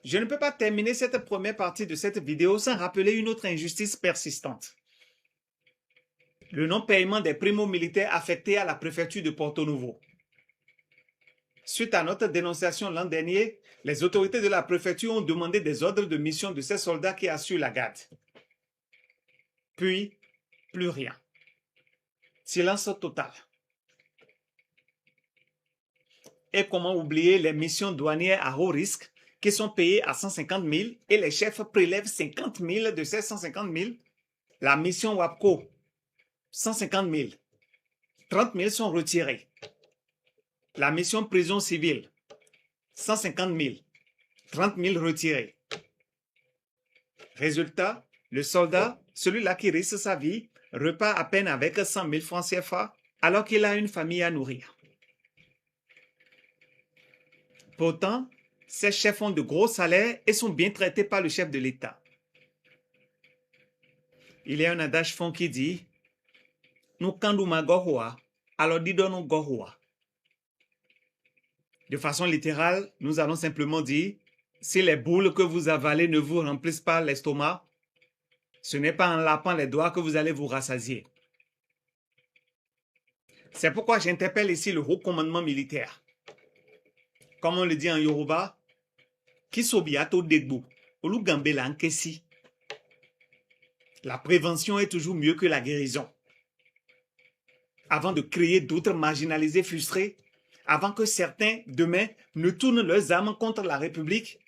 Je ne peux pas terminer cette première partie de cette vidéo sans rappeler une autre injustice persistante. Le non-paiement des primo-militaires affectés à la préfecture de Porto-Novo. Suite à notre dénonciation l'an dernier, les autorités de la préfecture ont demandé des ordres de mission de ces soldats qui assurent la garde. Puis, plus rien. Silence total. Et comment oublier les missions douanières à haut risque qui sont payées à 150 000 et les chefs prélèvent 50 000 de ces 150 000? La mission WAPCO, 150 000. 30 000 sont retirés. La mission prison civile, 150 000. 30 000 retirés. Résultat, le soldat, celui-là qui risque sa vie, repart à peine avec 100 000 francs CFA alors qu'il a une famille à nourrir. Pourtant, ces chefs ont de gros salaires et sont bien traités par le chef de l'État. Il y a un adage fond qui dit « Nous kandouma gohoa, alors didono gohoa ». De façon littérale, nous allons simplement dire « Si les boules que vous avalez ne vous remplissent pas l'estomac, ce n'est pas en lapant les doigts que vous allez vous rassasier. » C'est pourquoi j'interpelle ici le haut commandement militaire. Comme on le dit en Yoruba, Kisobiato degbo, olugambela nkesi. La prévention est toujours mieux que la guérison. Avant de créer d'autres marginalisés frustrés, avant que certains, demain, ne tournent leurs armes contre la République,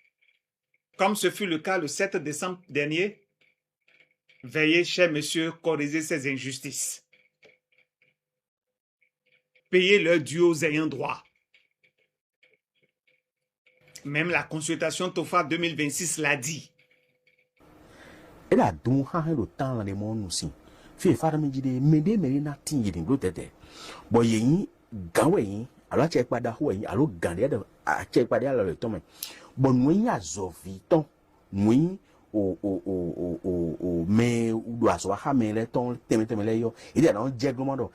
comme ce fut le cas le 7 décembre dernier, veillez, cher monsieur, corriger ces injustices. Payez leurs dû aux ayants droit. Même la consultation TOFA 2026 l'a dit. Et là, donc, le temps là, les gens aussi. Fait faire me dire, mais na tingi de l'autre tête. Bon, yéni, gawe, alors check pas d'ahou, alors gandé, à check pas d'ahou le temps. Bon, nous y a zovi, ton, nous mais ou doit soit hamé le ton, teme le yo. Il y a un diagramme,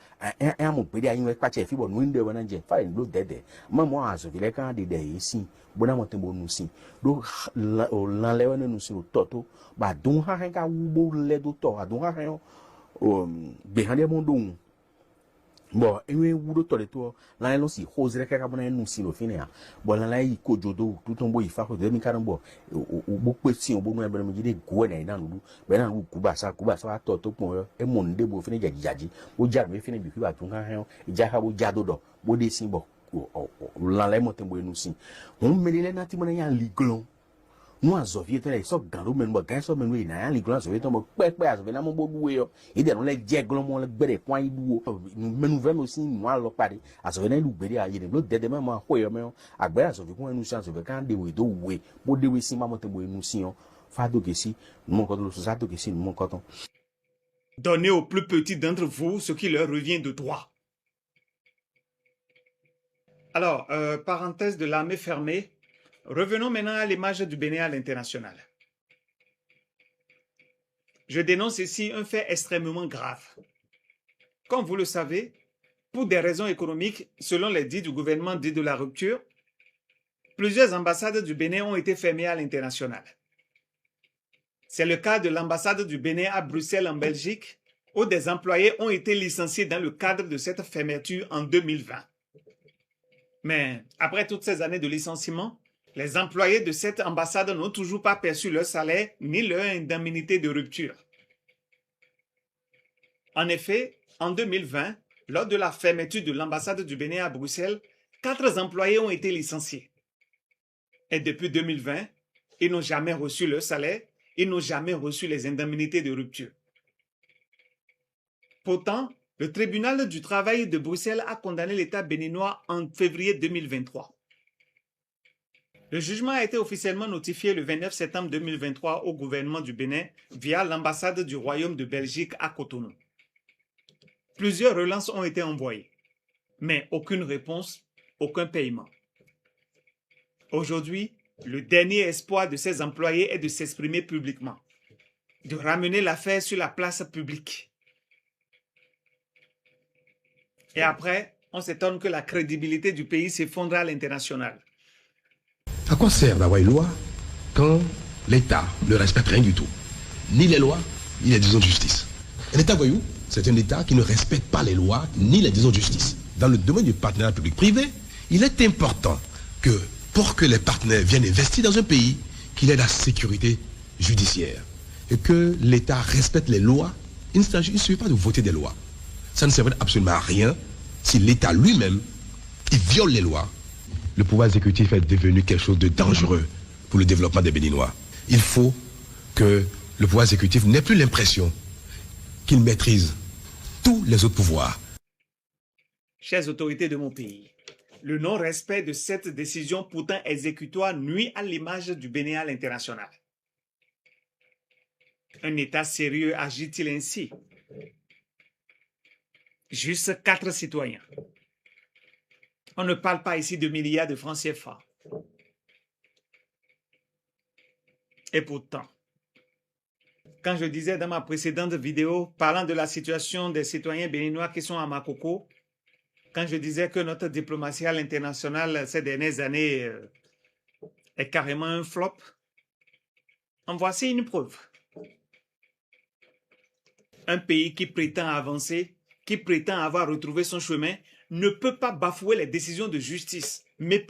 un mot pédia, il pas chef, bon, nous de one jet, faire une l'autre tête. Maman a zovi, les quand des ici, bon, à mon tembo nous si. Donc, l'enlève nous si au toto, bah, donc, un cas ou beau le d'auto, à donc, un behande mon don. Bon, et oui, ou d'auto de toi, là, l'on si, rose, les cacabonnes, nous si le finir. Bon, là, il coûte jodo, tout ton boy, il faut que demi carambo, ou beaucoup de si, on peut me dire, go et dans nous, ben, ou Kubasa, toto, point, et mon debo finit jaji, ou jamais finit du coup à ton rien, et jacabo jadodo, beau des symboles, l'enlève mon tembo nous si. On met les natimons en liglon. Nous en Soviet, les sortes dans le même bagage, sur le même n'a les glands soviétiques, mon beau boué, et dans les diagrammes, le bébé, point, nous venons aussi, nous allons parler, à ce venir, nous bérir à l'autre de même, à Béa, sur le point, nous sommes sur le camp de Widow, oui, pour des wissima, mon tembo, nous sion, fado que si, mon coton, sato que si, mon coton. Donnez aux plus petits d'entre vous ce qui leur revient de droit. Alors, parenthèse de l'armée fermée. Revenons maintenant à l'image du Bénin à l'international. Je dénonce ici un fait extrêmement grave. Comme vous le savez, pour des raisons économiques, selon les dits du gouvernement dit de la rupture, plusieurs ambassades du Bénin ont été fermées à l'international. C'est le cas de l'ambassade du Bénin à Bruxelles en Belgique, où des employés ont été licenciés dans le cadre de cette fermeture en 2020. Mais après toutes ces années de licenciement, les employés de cette ambassade n'ont toujours pas perçu leur salaire ni leur indemnité de rupture. En effet, en 2020, lors de la fermeture de l'ambassade du Bénin à Bruxelles, 4 employés ont été licenciés. Et depuis 2020, ils n'ont jamais reçu leur salaire, ils n'ont jamais reçu les indemnités de rupture. Pourtant, le tribunal du travail de Bruxelles a condamné l'État béninois en février 2023. Le jugement a été officiellement notifié le 29 septembre 2023 au gouvernement du Bénin via l'ambassade du Royaume de Belgique à Cotonou. Plusieurs relances ont été envoyées, mais aucune réponse, aucun paiement. Aujourd'hui, le dernier espoir de ces employés est de s'exprimer publiquement, de ramener l'affaire sur la place publique. Et après, on s'étonne que la crédibilité du pays s'effondre à l'international. À quoi sert d'avoir une loi quand l'État ne respecte rien du tout, ni les lois, ni les décisions de justice. Un État voyou, c'est un État qui ne respecte pas les lois, ni les décisions de justice. Dans le domaine du partenariat public-privé, il est important que, pour que les partenaires viennent investir dans un pays, qu'il ait la sécurité judiciaire et que l'État respecte les lois. Il ne suffit pas de voter des lois. Ça ne servirait absolument à rien si l'État lui-même, il viole les lois. Le pouvoir exécutif est devenu quelque chose de dangereux pour le développement des Béninois. Il faut que le pouvoir exécutif n'ait plus l'impression qu'il maîtrise tous les autres pouvoirs. Chères autorités de mon pays, le non-respect de cette décision pourtant exécutoire nuit à l'image du Bénin à l'international. Un État sérieux agit-il ainsi? Juste 4 citoyens. On ne parle pas ici de milliards de francs CFA. Et pourtant, quand je disais dans ma précédente vidéo, parlant de la situation des citoyens béninois qui sont à Makoko, quand je disais que notre diplomatie à l'international ces dernières années est carrément un flop, en voici une preuve. Un pays qui prétend avancer, qui prétend avoir retrouvé son chemin, ne peut pas bafouer les décisions de justice, mais